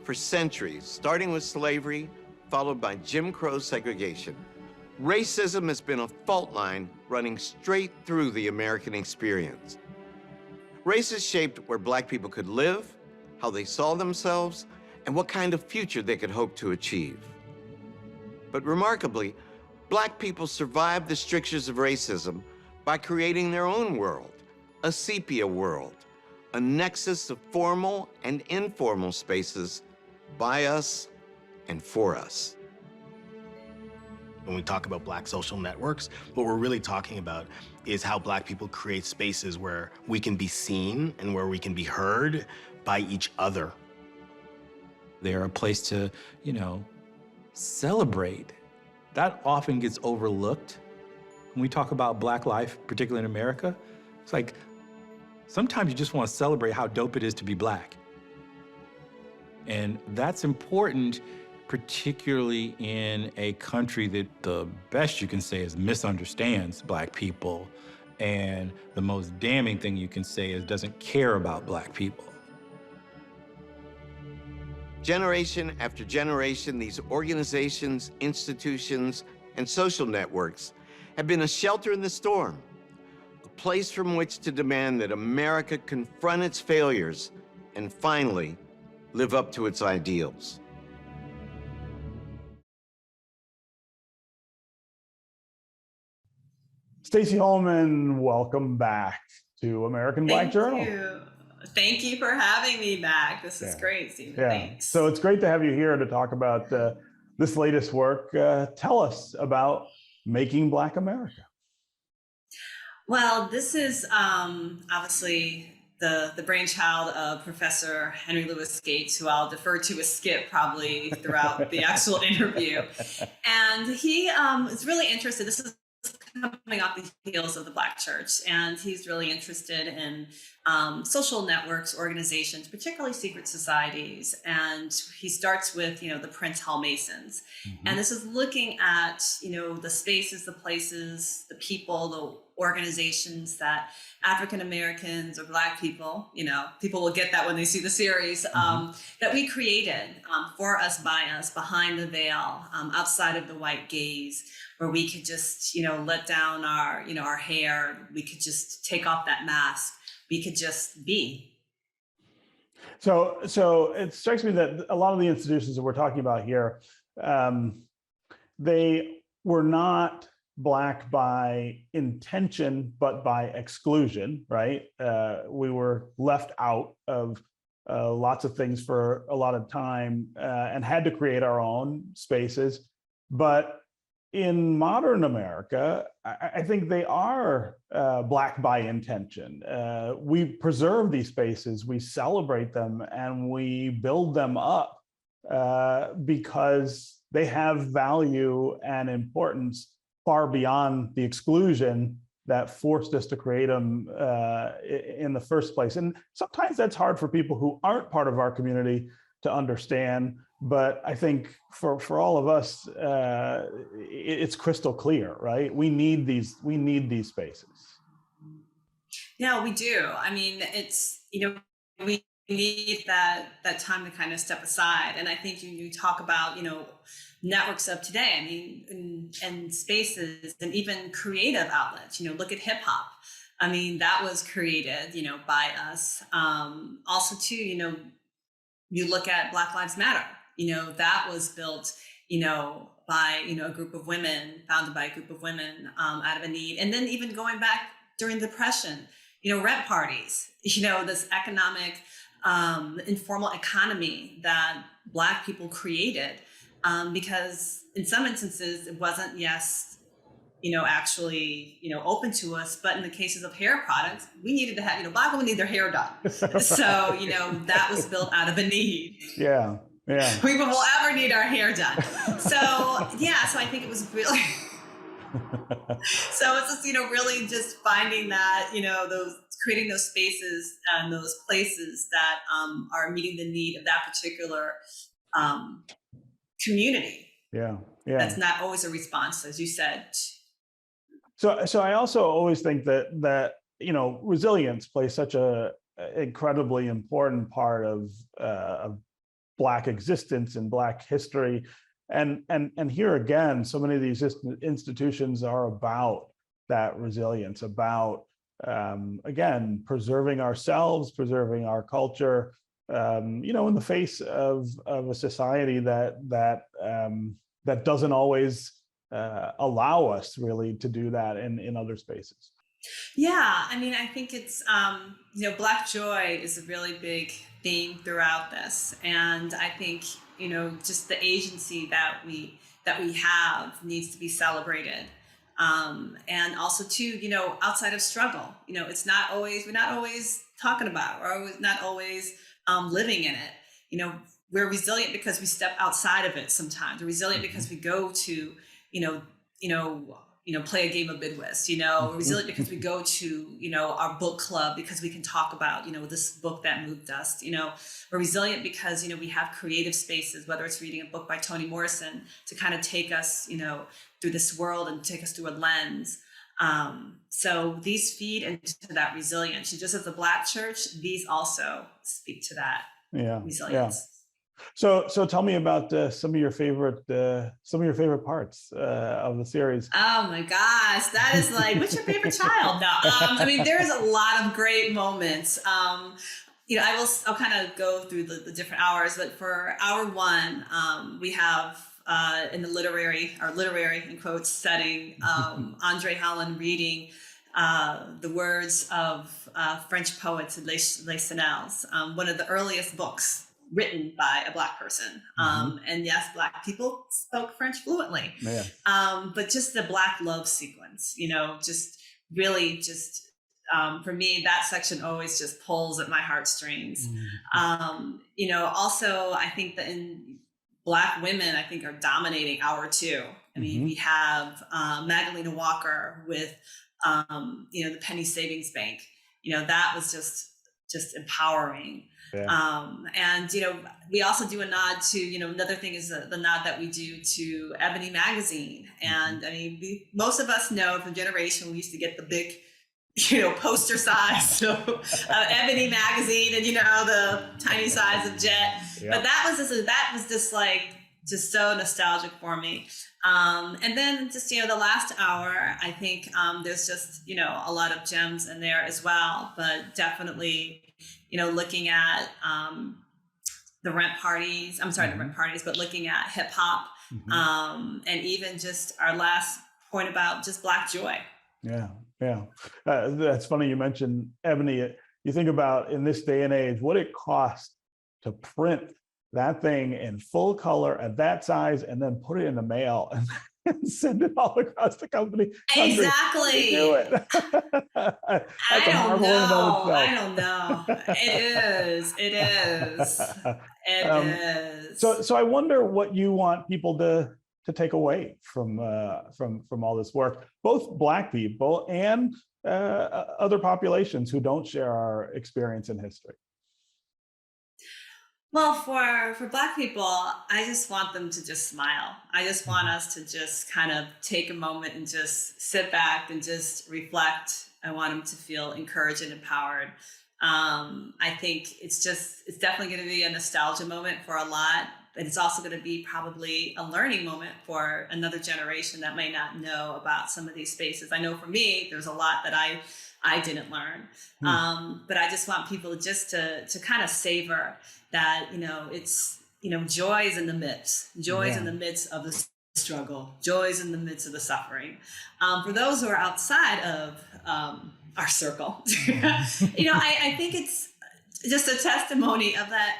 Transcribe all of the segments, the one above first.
For centuries, starting with slavery, followed by Jim Crow segregation, racism has been a fault line running straight through the American experience. Race has shaped where Black people could live, how they saw themselves, and what kind of future they could hope to achieve. But remarkably, Black people survived the strictures of racism by creating their own world, a sepia world, a nexus of formal and informal spaces by us and for us. When we talk about Black social networks, what we're really talking about is how Black people create spaces where we can be seen and where we can be heard by each other. They're a place to, celebrate. That often gets overlooked. When we talk about Black life, particularly in America, it's like, sometimes you just want to celebrate how dope it is to be Black. And that's important, particularly in a country that the best you can say is misunderstands Black people, and the most damning thing you can say is doesn't care about Black people. Generation after generation, these organizations, institutions, and social networks have been a shelter in the storm, a place from which to demand that America confront its failures and finally live up to its ideals. Stacey Holman, welcome back to American Black Journal. Thank you for having me back. This is great, Stephen. Thanks. So it's great to have you here to talk about this latest work. Tell us about Making Black America. Well, this is obviously the brainchild of Professor Henry Louis Gates, who I'll defer to as Skip probably throughout the actual interview. And he is really interested. This is coming off the heels of the Black church, and he's really interested in social networks, organizations, particularly secret societies. And he starts with, the Prince Hall Masons. Mm-hmm. And this is looking at, the spaces, the places, the people, the organizations that African Americans or Black people, people will get that when they see the series, that we created for us, by us, behind the veil, outside of the white gaze, where we could just, let down our, our hair. We could just take off that mask. We could just be. So it strikes me that a lot of the institutions that we're talking about here, they were not Black by intention, but by exclusion, right? We were left out of lots of things for a lot of time and had to create our own spaces. But in modern America, I think they are Black by intention. We preserve these spaces, we celebrate them, and we build them up because they have value and importance far beyond the exclusion that forced us to create them in the first place. And sometimes that's hard for people who aren't part of our community to understand. But I think for all of us, it's crystal clear, right? We need these spaces. Yeah, we do. I mean, it's, we need that time to kind of step aside. And I think you talk about, networks of today, I mean, and spaces and even creative outlets, look at hip hop. I mean, that was created, by us. Also too, you look at Black Lives Matter, that was built, by, a group of women, founded by a group of women out of a need. And then even going back during the Depression, rent parties, this economic, informal economy that Black people created, because in some instances it wasn't, actually, open to us. But in the cases of hair products, we needed to have, Black women need their hair done. So, that was built out of a need. Yeah. We will ever need our hair done. So, so I think it was really, so it's just, really just finding that, creating those spaces and those places that are meeting the need of that particular community. Yeah. That's not always a response, as you said. So I also always think that resilience plays such a incredibly important part of Black existence and Black history. And here again, so many of these institutions are about that resilience, about, again, preserving ourselves, preserving our culture, in the face of a society that doesn't always allow us really to do that in other spaces. Yeah, I mean, I think it's, Black joy is a really big theme throughout this. And I think, just the agency that we have needs to be celebrated. And also too, outside of struggle, it's not always, we're not always talking about, or not always living in it. We're resilient because we step outside of it sometimes. We're resilient because we go to, play a game of Midwest, we're resilient because we go to, our book club because we can talk about, this book that moved us, we're resilient because, we have creative spaces, whether it's reading a book by Toni Morrison to kind of take us, through this world and take us through a lens. So these feed into that resilience. And just as the Black church, these also speak to that resilience. Yeah. So tell me about some of your favorite parts of the series. Oh my gosh, that is like, what's your favorite child? No, there's a lot of great moments. I'll kind of go through the different hours, but for hour one, we have in the literary in quotes setting, Andre Holland reading the words of French poet Les Senels, one of the earliest books written by a Black person. And yes, Black people spoke French fluently. Yeah. But just the Black love sequence, just really for me, that section always just pulls at my heartstrings. Also, I think that in Black women, I think, are dominating hour two. We have Magdalena Walker with, the Penny Savings Bank. That was just empowering. Yeah. And we also do a nod to, another thing is the nod that we do to Ebony magazine. And most of us know from generation, we used to get the big, poster size of Ebony magazine and, the tiny size of Jet. Yeah. But that was just so nostalgic for me. And then just, the last hour, I think there's just, a lot of gems in there as well, but definitely, looking at the rent parties, but looking at hip hop, and even just our last point about just Black joy. Yeah. That's funny you mentioned Ebony. You think about in this day and age, what it costs to print that thing in full color at that size and then put it in the mail and send it all across the company. Exactly. Do it. I don't know. It is. So I wonder what you want people to take away from all this work, both Black people and other populations who don't share our experience in history. Well, for Black people, I just want them to just smile. I just want us to just kind of take a moment and just sit back and just reflect. I want them to feel encouraged and empowered. I think it's definitely going to be a nostalgia moment for a lot, but it's also going to be probably a learning moment for another generation that may not know about some of these spaces. I know for me, there's a lot that I didn't learn, but I just want people just to kind of savor that, it's, joys in the midst, in the midst of the struggle, joys in the midst of the suffering. For those who are outside of our circle, I think it's just a testimony of that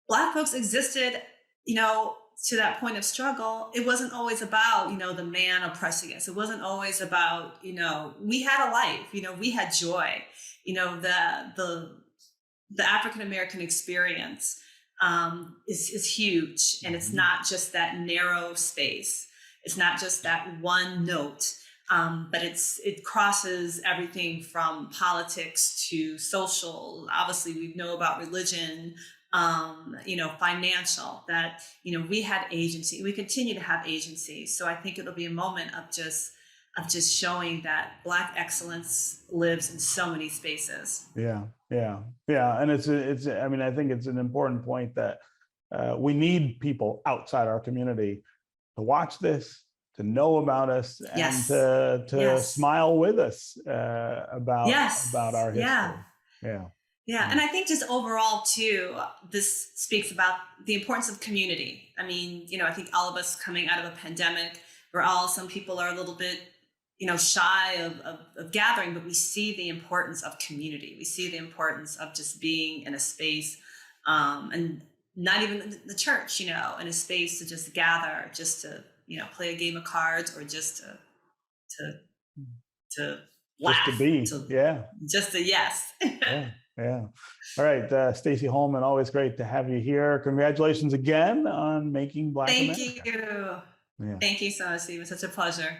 Black folks existed, to that point of struggle. It wasn't always about, the man oppressing us. It wasn't always about, we had a life, we had joy, the African-American experience is huge. And it's not just that narrow space. It's not just that one note, but it crosses everything from politics to social. Obviously, we know about religion, financial, that, we had agency. We continue to have agency. So I think it'll be a moment of just showing that Black excellence lives in so many spaces. Yeah. And it's I think it's an important point that we need people outside our community to watch this, to know about us, and Yes. to Yes. smile with us about Yes. our history. Yeah. Yeah. Yeah, and I think just overall too, this speaks about the importance of community. I mean, I think all of us coming out of a pandemic, some people are a little bit, shy of gathering, but we see the importance of community. We see the importance of just being in a space, and not even the church, in a space to just gather, just to, play a game of cards, or just to laugh, just to be, yes. Yeah. All right, Stacey Holman, always great to have you here. Congratulations again on making Black America. Thank you. Yeah. Thank you so much, Stephen. Such a pleasure.